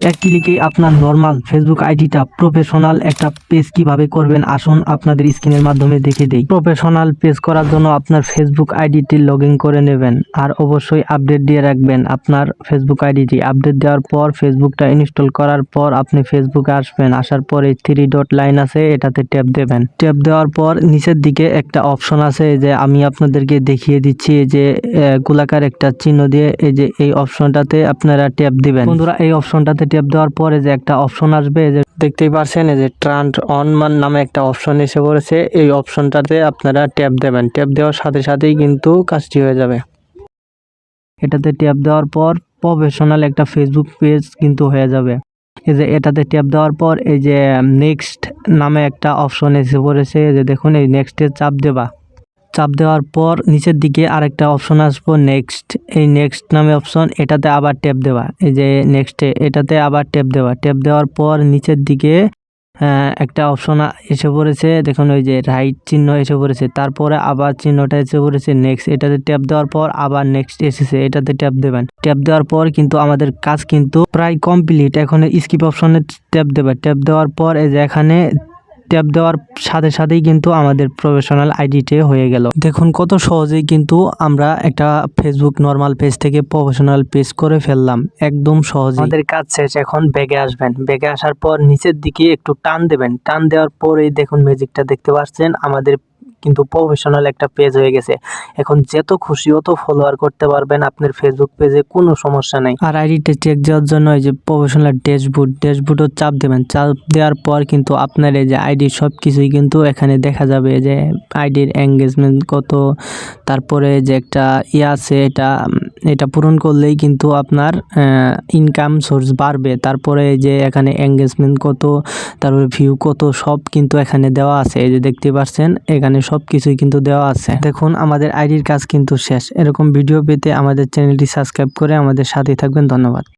এক ক্লিকেই আপনার normal Facebook আইডিটা প্রফেশনাল একটা পেজ কিভাবে করবেন আসুন আপনাদের স্ক্রিনের মাধ্যমে দেখে দেই। প্রফেশনাল পেজ করার জন্য আপনার ফেসবুক আইডিটি লগ ইন করে নেবেন আর অবশ্যই আপডেট দিয়ে রাখবেন আপনার ফেসবুক আইডিটি। আপডেট দেওয়ার পর ফেসবুকটা ইনস্টল করার পর আপনি ফেসবুকে আসবেন। আসার পরে 3 ডট লাইন আছে, এটাতে ট্যাপ দেবেন। ট্যাপ দেওয়ার পর নিচের দিকে একটা অপশন আছে, যে আমি আপনাদেরকে দেখিয়ে দিচ্ছি, যে গোলাকার একটা চিহ্ন দিয়ে এই অপশনটাতে আপনারা ট্যাপ দিবেন। বন্ধুরা, এই অপশনটাতে ট্যাপ দেওয়ার পরে যে একটা অপশন আসবে, যে দেখতেই পাচ্ছেন যে টার্ন অন নামে একটা অপশন এসে পড়েছে। এই অপশনটাতে আপনারা ট্যাপ দেবেন। ট্যাপ দেওয়ার সাথে সাথেই কিন্তু কাজটি হয়ে যাবে। এটাতে ট্যাপ দেওয়ার পর প্রফেশনাল একটা ফেসবুক পেজ কিন্তু হয়ে যাবে। এই যে এটাতে ট্যাপ দেওয়ার পর এই যে নেক্সট নামে একটা অপশন এসে পড়েছে, যে দেখুন এই নেক্সটে চাপ দেওয়ার পর নিচের দিকে আরেকটা অপশন আসবো নেক্সট। এই নেক্সট নামে অপশন, এটাতে আবার ট্যাপ দেওয়া। এই যে নেক্সটে এটাতে আবার ট্যাপ দেওয়ার পর নিচের দিকে একটা অপশন এসে পড়েছে, দেখুন ওই যে রাইট চিহ্ন এসে পড়েছে। তারপরে আবার চিহ্নটা এসে পড়েছে নেক্সট। এটাতে ট্যাপ দেওয়ার পর আবার নেক্সট এসেছে, এটাতে ট্যাপ দেবেন। ট্যাপ দেওয়ার পর কিন্তু আমাদের কাজ কিন্তু প্রায় কমপ্লিট। এখন স্কিপ অপশনে ট্যাপ দেবেন। ট্যাপ দেওয়ার পর এই যে এখানে ট্যাপ দেওয়ার সাথে সাথেই কিন্তু আমাদের প্রফেশনাল আইডিতে হয়ে গেল। দেখুন কত সহজেই কিন্তু আমরা একটা ফেসবুক নর্মাল পেজ থেকে প্রফেশনাল পেজ করে ফেললাম, একদম সহজে। আমাদের কাজ শেষ। এখন ব্যাগে আসবেন। ব্যাগে আসার পর নিচের দিকে একটু টান দেবেন। টান দেওয়ার পর এই দেখুন ম্যাজিকটা দেখতে পাচ্ছেন, আমাদের কিন্তু প্রফেশনাল একটা পেজ হয়ে গেছে। এখন যত খুশি অত ফলোয়ার করতে পারবেন আপনার ফেসবুক পেজে, কোনো সমস্যা নেই। আর আইডিটা চেক দেওয়ার জন্য এই যে প্রফেশনাল ড্যাশবোর্ডও চাপ দেবেন। চাপ দেওয়ার পর কিন্তু আপনার এই যে আইডির সব কিছুই কিন্তু এখানে দেখা যাবে, যে আইডির এঙ্গেজমেন্ট কত, তারপরে যে একটা আছে, এটা পূরণ করলেই কিন্তু আপনার ইনকাম সোর্স বাড়বে। তারপরে এই যে এখানে এঙ্গেজমেন্ট কত, তারপরে ভিউ কত, সব কিন্তু এখানে দেওয়া আছে। এই যে দেখতে পাচ্ছেন এখানে সব কিছুই কিন্তু দেওয়া আছে। দেখুন আমাদের আইডির কাজ কিন্তু শেষ। এরকম ভিডিও পেতে আমাদের চ্যানেলটি সাবস্ক্রাইব করে আমাদের সাথেই থাকবেন। ধন্যবাদ।